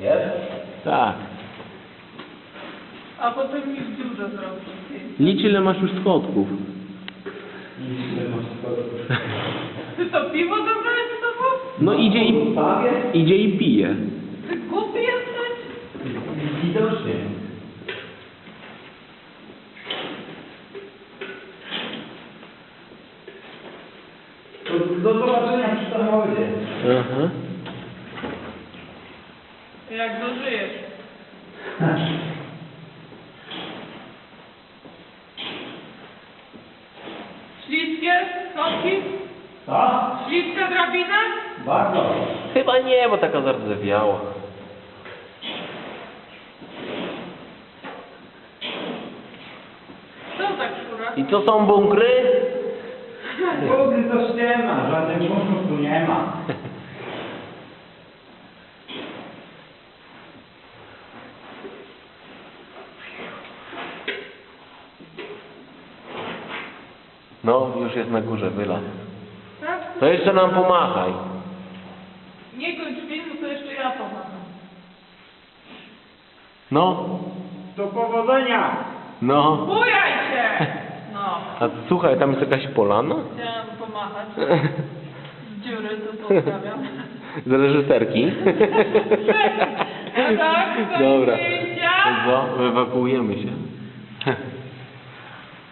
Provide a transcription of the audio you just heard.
Jest? Tak. A potem mi w dziurze zrobić. Licz ile masz już schodków. Ile masz schodów? Ty to piwo zabrałeś ze sobą? No idzie i pije. Ty głupi jesteś? Widocznie. To do zobaczenia przy samochodzie. Aha. Jak dożyjesz. Śliskie schodki? Co? Śliska drabina? Bardzo. Chyba nie, bo taka zardzewiała. Co tak szura? I co są bunkry? Głowy to ściema, żadnych bunkrów tu nie ma. No, już jest na górze, wylazł. Tak? To jeszcze nam pomachaj. Nie kończ filmu, to jeszcze ja pomagam. No, Do powodzenia! no. Bujaj się! No. A słuchaj, tam jest jakaś polana? Chciałam pomachać. Z dziury to pozdrawiam. Z reżyserki? A tak, Dobra. zdjęcia. Co? Ewakuujemy się.